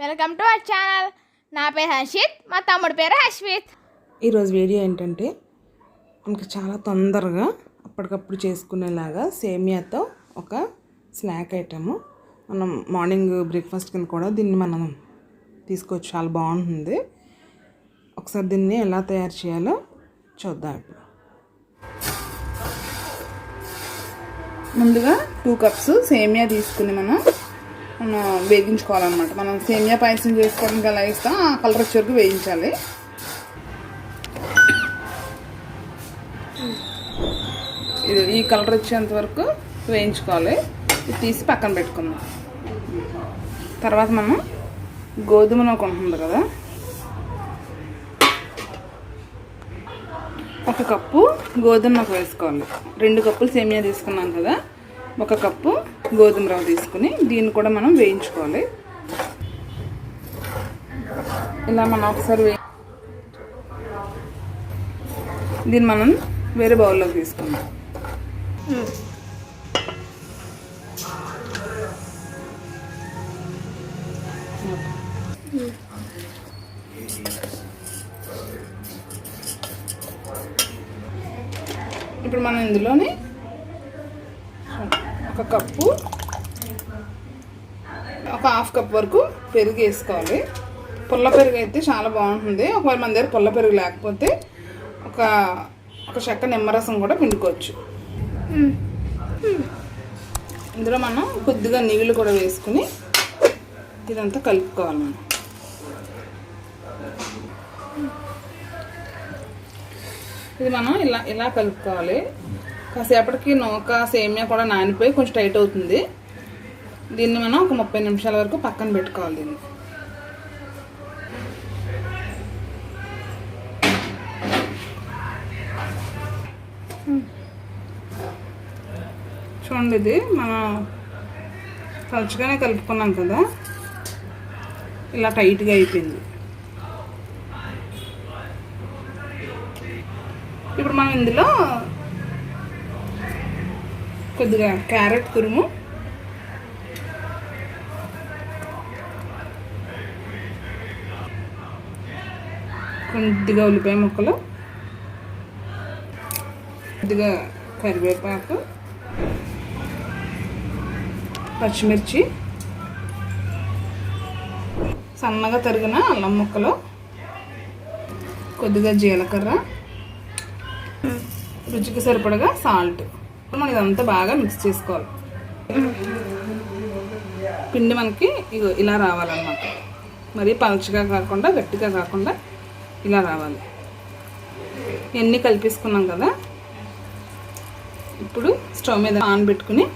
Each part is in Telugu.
Welcome to our channel. నా పేరు హర్షిత్, మా తమ్ముడి పేరు హస్విత్. ఈరోజు వీడియో ఏంటంటే మనకి చాలా తొందరగా అప్పటికప్పుడు చేసుకునేలాగా సేమియాతో ఒక స్నాక్ ఐటము. మనం మార్నింగ్ బ్రేక్ఫాస్ట్ కింద కూడా దీన్ని మనం తీసుకోవచ్చు, చాలా బాగుంటుంది. ఒకసారి దీన్ని ఎలా తయారు చేయాలో చూద్దాం. ఇప్పుడు ముందుగా 2 కప్స్ సేమియా తీసుకుని మనం వేగించుకోవాలన్నమాట. మనం సేమియా పాయసం చేసుకోవడానికి ఎలా ఇస్తాం ఆ కలర్ వచ్చే వరకు వేయించాలి. ఇది ఈ కలర్ వచ్చేంత వరకు వేయించుకోవాలి. ఇది తీసి పక్కన పెట్టుకుందాం. తర్వాత మనం గోధుమ నూక ఉంటుంది కదా, 1 కప్పు గోధుమ నూక వేసుకోవాలి. 2 కప్పులు సేమియా తీసుకున్నాం కదా, 1 కప్పు గోధుమ రవ్వ తీసుకుని దీన్ని కూడా మనం వేయించుకోవాలి. ఇలా మనం ఒకసారి దీన్ని మనం వేరే బౌల్లోకి తీసుకుందాం. ఇప్పుడు మనం ఇందులోని 1 కప్పు, 1/2 కప్ వరకు పెరుగు వేసుకోవాలి. పుల్ల పెరుగు అయితే చాలా బాగుంటుంది. ఒకవేళ మన దగ్గర పుల్ల పెరుగు లేకపోతే ఒక చెక్క నిమ్మరసం కూడా పిండుకోవచ్చు. ఇందులో మనం కొద్దిగా నీళ్ళు కూడా వేసుకుని ఇదంతా కలుపుకోవాలి. మనం ఇది మనం ఇలా కలుపుకోవాలి. కాసేపటికి నూక సేమియా కూడా నానిపోయి కొంచెం టైట్ అవుతుంది. దీన్ని మనం ఒక 30 నిమిషాల వరకు పక్కన పెట్టుకోవాలి. దీన్ని చూడండి, ఇది మనం పలుచగానే కలుపుకున్నాం కదా, ఇలా టైట్గా అయిపోయింది. ఇప్పుడు మనం ఇందులో కొద్దిగా క్యారెట్ తురుము, కొద్దిగా ఉల్లిపాయ ముక్కలు, కొద్దిగా కరివేపాకు, పచ్చిమిర్చి, సన్నగా తరిగిన అల్లం ముక్కలు, కొద్దిగా జీలకర్ర, రుచికి సరిపడగా సాల్ట్. మనం ఇదంతా బాగా మిక్స్ చేసుకోవాలి. పిండి మనకి ఇలా రావాలన్నమాట. మరి పలుచగా కాకుండా గట్టిగా కాకుండా ఇలా రావాలి. ఇవన్నీ కలిపేసుకున్నాం కదా, ఇప్పుడు స్టవ్ మీద పాన్ పెట్టుకుని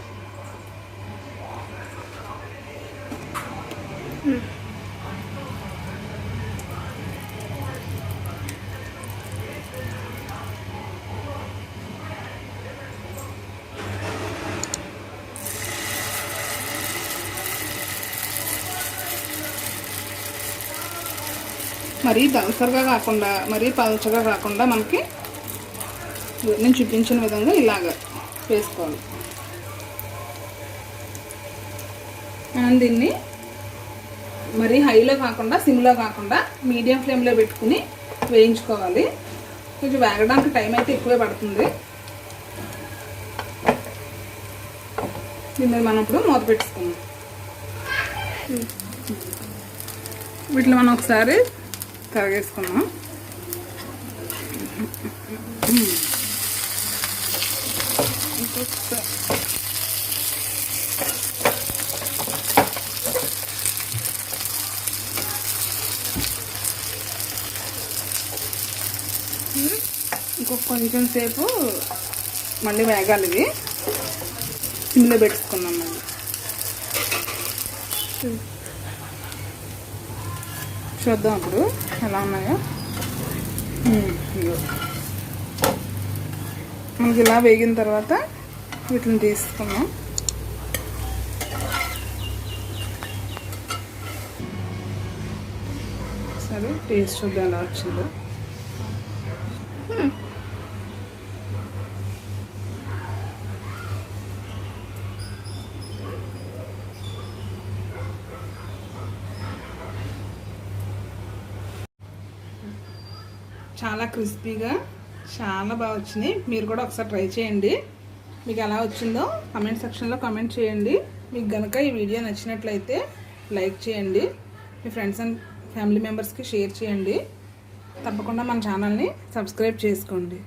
మరీ దళసరిగా కాకుండా మరీ పలుచగా కాకుండా మనకి నేను చూపించిన విధంగా ఇలాగ వేసుకోవాలి. మనం దీన్ని మరీ హైలో కాకుండా సిమ్లో కాకుండా మీడియం ఫ్లేమ్లో పెట్టుకుని వేయించుకోవాలి. కొంచెం వేగడానికి టైం అయితే ఎక్కువే పడుతుంది. దీని మీద మనం ఇప్పుడు మూత పెట్టుకుందాం. వీటిలో మనం ఒకసారి తరిగేసుకున్నాం. ఇంకొక కొంచెం సేపు మళ్ళీ వేగాలి. ఇది సిమ్లో పెట్టుకున్నాం. మళ్ళీ చూద్దాం అప్పుడు ఎలా ఉన్నాయో. మనకి ఇలా వేగిన తర్వాత వీటిని తీసుకున్నాం. సరే, టేస్ట్ చూద్దాం ఎలా వచ్చిందో. చాలా క్రిస్పీగా చాలా బాగా వచ్చినాయి. మీరు కూడా ఒకసారి ట్రై చేయండి. మీకు ఎలా వచ్చిందో కమెంట్ సెక్షన్లో కమెంట్ చేయండి. మీకు కనుక ఈ వీడియో నచ్చినట్లయితే లైక్ చేయండి. మీ ఫ్రెండ్స్ అండ్ ఫ్యామిలీ మెంబర్స్కి షేర్ చేయండి. తప్పకుండా మన ఛానల్ని సబ్స్క్రైబ్ చేసుకోండి.